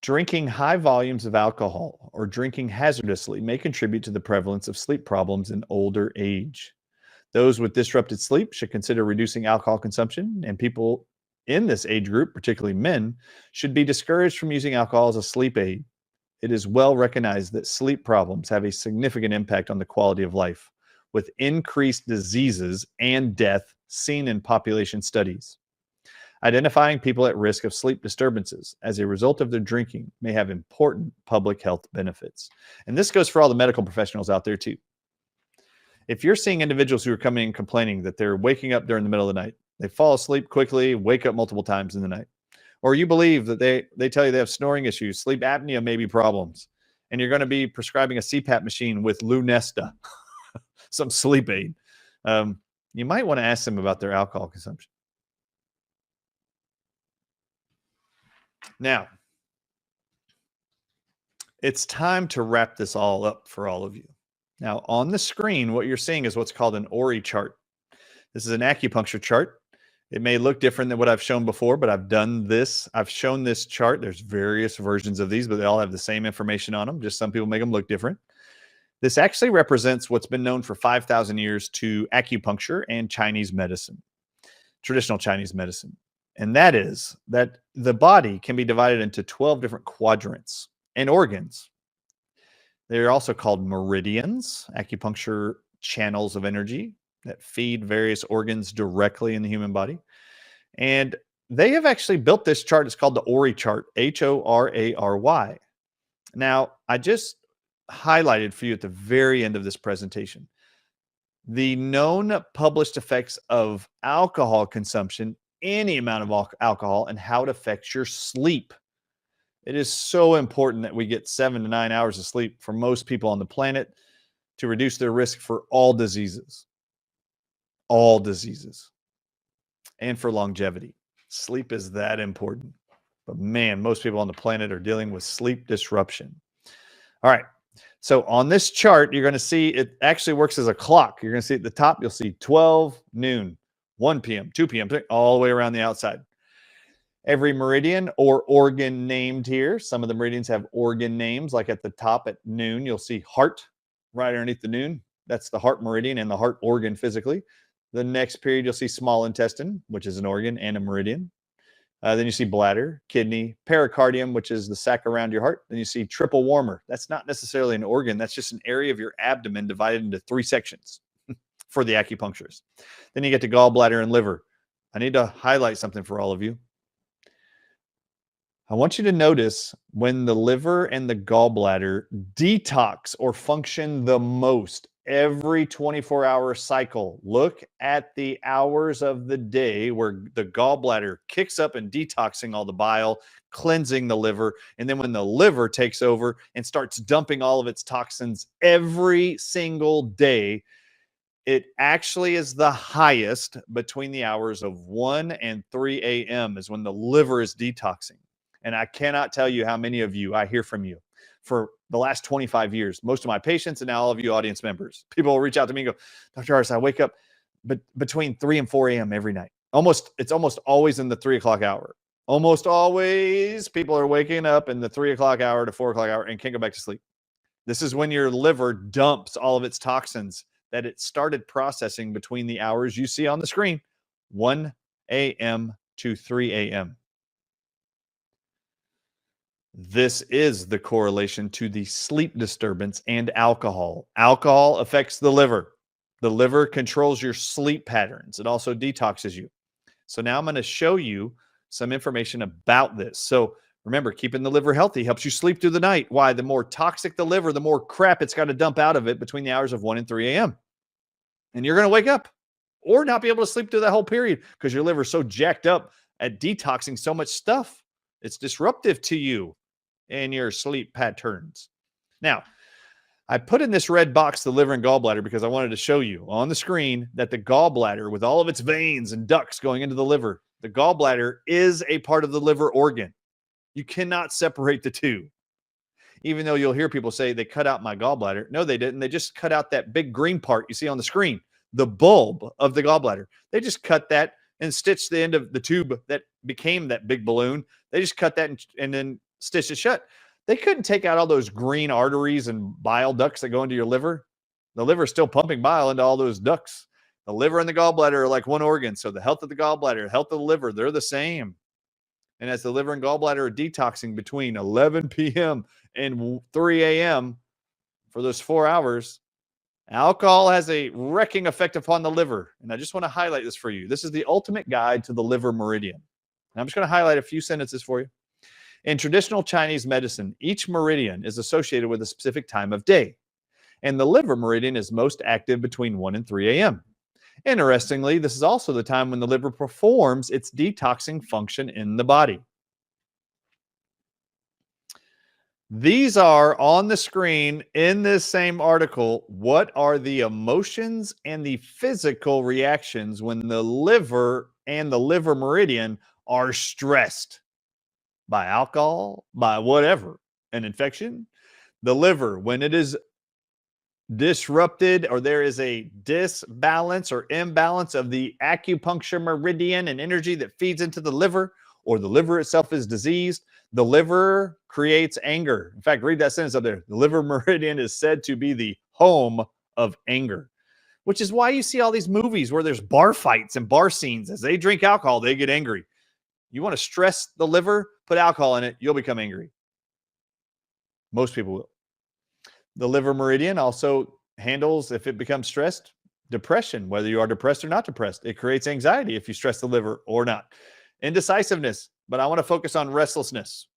Drinking high volumes of alcohol or drinking hazardously may contribute to the prevalence of sleep problems in older age. Those with disrupted sleep should consider reducing alcohol consumption, and people in this age group, particularly men, should be discouraged from using alcohol as a sleep aid. It is well recognized that sleep problems have a significant impact on the quality of life, with increased diseases and death seen in population studies. Identifying people at risk of sleep disturbances as a result of their drinking may have important public health benefits. And this goes for all the medical professionals out there too. If you're seeing individuals who are coming in complaining that they're waking up during the middle of the night, they fall asleep quickly, wake up multiple times in the night, or you believe that they tell you they have snoring issues, sleep apnea may be problems, and you're going to be prescribing a CPAP machine with Lunesta, some sleep aid, you might want to ask them about their alcohol consumption. Now, it's time to wrap this all up for all of you. Now, on the screen, what you're seeing is what's called an ORI chart. This is an acupuncture chart. It may look different than what I've shown before, but I've done this. I've shown this chart. There's various versions of these, but they all have the same information on them. Just some people make them look different. This actually represents what's been known for 5,000 years to acupuncture and Chinese medicine, traditional Chinese medicine. And that is that the body can be divided into 12 different quadrants and organs. They're also called meridians, acupuncture channels of energy that feed various organs directly in the human body. And they have actually built this chart. It's called the Ori chart, Horary. Now, I just highlighted for you at the very end of this presentation the known published effects of alcohol consumption, any amount of alcohol, and how it affects your sleep. It is so important that we get 7 to 9 hours of sleep for most people on the planet to reduce their risk for all diseases, and for longevity. Sleep is that important. But man, most people on the planet are dealing with sleep disruption. All right. So on this chart, you're going to see it actually works as a clock. You're going to see at the top, you'll see 12, noon, 1 p.m., 2 p.m., all the way around the outside. Every meridian or organ named here. Some of the meridians have organ names, like at the top at noon, you'll see heart right underneath the noon. That's the heart meridian and the heart organ physically. The next period, you'll see small intestine, which is an organ and a meridian. Then you see bladder, kidney, pericardium, which is the sac around your heart. Then you see triple warmer. That's not necessarily an organ. That's just an area of your abdomen divided into 3 sections for the acupuncturist. Then you get to gallbladder and liver. I need to highlight something for all of you. I want you to notice when the liver and the gallbladder detox or function the most every 24-hour cycle. Look at the hours of the day where the gallbladder kicks up and detoxing all the bile, cleansing the liver. And then when the liver takes over and starts dumping all of its toxins every single day, it actually is the highest between the hours of 1 and 3 a.m. is when the liver is detoxing. And I cannot tell you how many of you I hear from you for the last 25 years. Most of my patients and now all of you audience members, people will reach out to me and go, Dr. Ardis, I wake up between 3 and 4 a.m. every night. It's almost always in the 3 o'clock hour. Almost always people are waking up in the 3 o'clock hour to 4 o'clock hour and can't go back to sleep. This is when your liver dumps all of its toxins that it started processing between the hours you see on the screen, 1 a.m. to 3 a.m. This is the correlation to the sleep disturbance and alcohol. Alcohol affects the liver. The liver controls your sleep patterns. It also detoxes you. So now I'm going to show you some information about this. So remember, keeping the liver healthy helps you sleep through the night. Why? The more toxic the liver, the more crap it's got to dump out of it between the hours of 1 and 3 a.m. And you're going to wake up or not be able to sleep through that whole period because your liver's so jacked up at detoxing so much stuff. It's disruptive to you and your sleep patterns. Now, I put in this red box the liver and gallbladder because I wanted to show you on the screen that the gallbladder, with all of its veins and ducts going into the liver, the gallbladder is a part of the liver organ. You cannot separate the two. Even though you'll hear people say they cut out my gallbladder. No, they didn't. They just cut out that big green part you see on the screen, the bulb of the gallbladder. They just cut that and stitched the end of the tube that became that big balloon. They just cut that and then stitched it shut. They couldn't take out all those green arteries and bile ducts that go into your liver. The liver is still pumping bile into all those ducts. The liver and the gallbladder are like one organ. So the health of the gallbladder, the health of the liver, they're the same. And as the liver and gallbladder are detoxing between 11 p.m. and 3 a.m. for those 4 hours, alcohol has a wrecking effect upon the liver. And I just want to highlight this for you. This is the ultimate guide to the liver meridian. And I'm just going to highlight a few sentences for you. In traditional Chinese medicine, each meridian is associated with a specific time of day. And the liver meridian is most active between 1 and 3 a.m. Interestingly, this is also the time when the liver performs its detoxing function in the body. These are on the screen in this same article. What are the emotions and the physical reactions when the liver and the liver meridian are stressed by alcohol, by whatever, an infection? The liver, when it is disrupted or there is a disbalance or imbalance of the acupuncture meridian and energy that feeds into the liver, or the liver itself is diseased, the liver creates anger. In fact, read that sentence up there. The liver meridian is said to be the home of anger, which is why you see all these movies where there's bar fights and bar scenes. As they drink alcohol, they get angry. You want to stress the liver, put alcohol in it, you'll become angry. Most people will. The liver meridian also handles, if it becomes stressed, depression, whether you are depressed or not depressed. It creates anxiety if you stress the liver or not. Indecisiveness, but I want to focus on restlessness.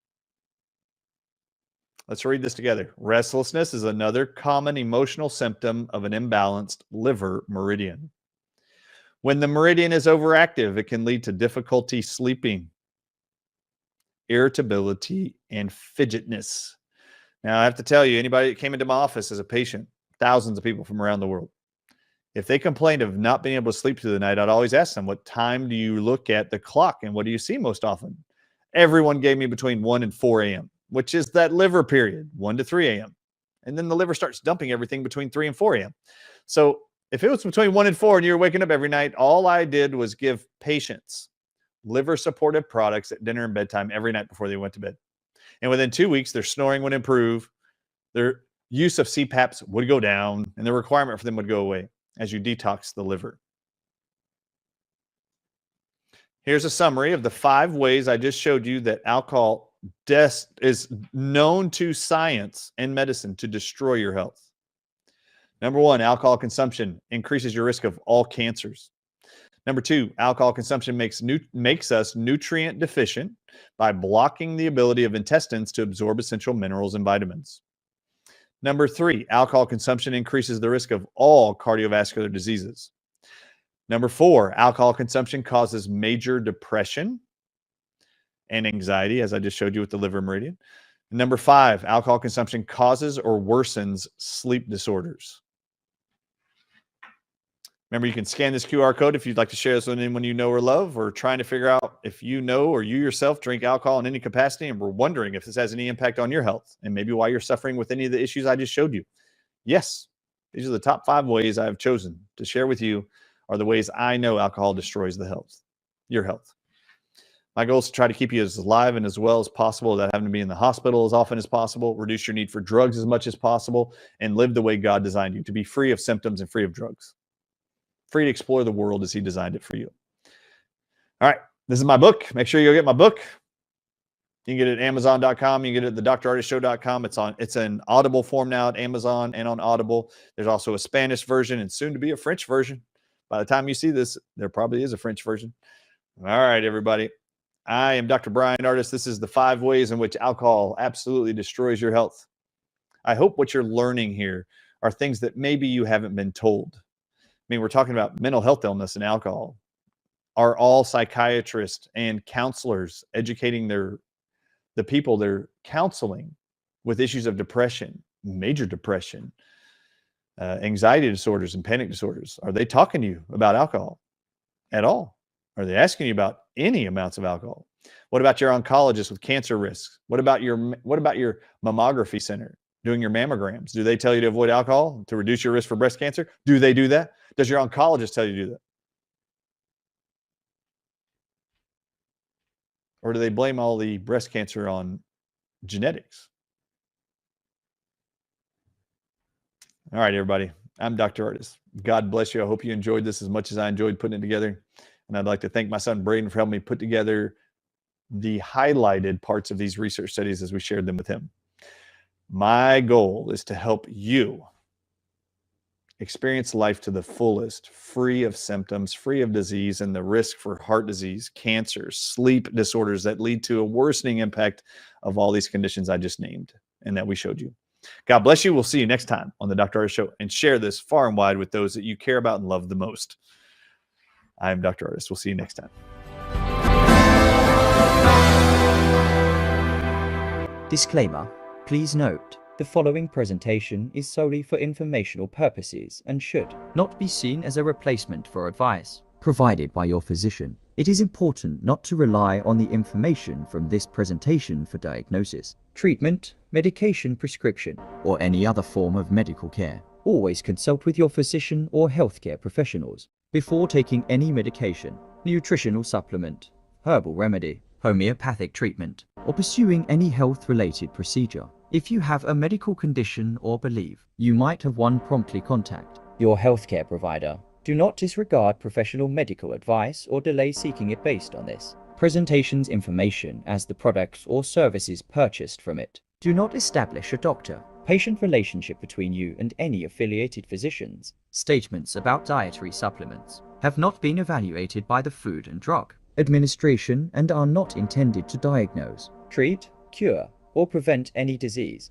Let's read this together. Restlessness is another common emotional symptom of an imbalanced liver meridian. When the meridian is overactive, it can lead to difficulty sleeping, irritability, and fidgetness. Now, I have to tell you, anybody that came into my office as a patient, thousands of people from around the world, if they complained of not being able to sleep through the night, I'd always ask them, what time do you look at the clock and what do you see most often? Everyone gave me between 1 and 4 a.m., which is that liver period, 1 to 3 a.m. And then the liver starts dumping everything between 3 and 4 a.m. So if it was between 1 and 4 and you were waking up every night, all I did was give patients liver supportive products at dinner and bedtime every night before they went to bed. And within 2 weeks, their snoring would improve, their use of CPAPs would go down, and the requirement for them would go away as you detox the liver. Here's a summary of the 5 ways I just showed you that alcohol is known to science and medicine to destroy your health. Number 1, alcohol consumption increases your risk of all cancers. Number 2, alcohol consumption makes us nutrient deficient by blocking the ability of intestines to absorb essential minerals and vitamins. Number 3, alcohol consumption increases the risk of all cardiovascular diseases. Number 4, alcohol consumption causes major depression and anxiety, as I just showed you with the liver meridian. Number 5, alcohol consumption causes or worsens sleep disorders. Remember, you can scan this QR code if you'd like to share this with anyone you know or love, or trying to figure out if you know or you yourself drink alcohol in any capacity and we're wondering if this has any impact on your health and maybe why you're suffering with any of the issues I just showed you. Yes, these are the top 5 ways I've chosen to share with you are the ways I know alcohol destroys your health. My goal is to try to keep you as alive and as well as possible without having to be in the hospital as often as possible, reduce your need for drugs as much as possible, and live the way God designed you, to be free of symptoms and free of drugs. Free to explore the world as he designed it for you. All right, this is my book. Make sure you go get my book. You can get it at Amazon.com. You can get it at the drardishow.com. It's in Audible form now at Amazon and on Audible. There's also a Spanish version and soon to be a French version. By the time you see this, there probably is a French version. All right, everybody. I am Dr. Brian Ardis. This is the 5 ways in which alcohol absolutely destroys your health. I hope what you're learning here are things that maybe you haven't been told. I mean, we're talking about mental health illness and alcohol. Are all psychiatrists and counselors educating the people they're counseling with issues of depression, major depression, anxiety disorders, and panic disorders? Are they talking to you about alcohol at all? Are they asking you about any amounts of alcohol? What about your oncologist with cancer risks? What about your mammography center doing your mammograms? Do they tell you to avoid alcohol to reduce your risk for breast cancer? Do they do that? Does your oncologist tell you to do that? Or do they blame all the breast cancer on genetics? All right, everybody. I'm Dr. Ardis. God bless you. I hope you enjoyed this as much as I enjoyed putting it together. And I'd like to thank my son, Braden, for helping me put together the highlighted parts of these research studies as we shared them with him. My goal is to help you experience life to the fullest, free of symptoms, free of disease, and the risk for heart disease, cancer, sleep disorders that lead to a worsening impact of all these conditions I just named and that we showed you. God bless you. We'll see you next time on the Dr. Ardis Show, and share this far and wide with those that you care about and love the most. I'm Dr. Ardis. We'll see you next time. Disclaimer. Please note, the following presentation is solely for informational purposes and should not be seen as a replacement for advice provided by your physician. It is important not to rely on the information from this presentation for diagnosis, treatment, medication prescription, or any other form of medical care. Always consult with your physician or healthcare professionals before taking any medication, nutritional supplement, herbal remedy, homeopathic treatment, or pursuing any health-related procedure. If you have a medical condition or believe you might have one, promptly contact your healthcare provider. Do not disregard professional medical advice or delay seeking it based on this presentation's information as the products or services purchased from it do not establish a doctor-patient relationship between you and any affiliated physicians. Statements about dietary supplements have not been evaluated by the Food and Drug Administration and are not intended to diagnose, treat, cure, or prevent any disease.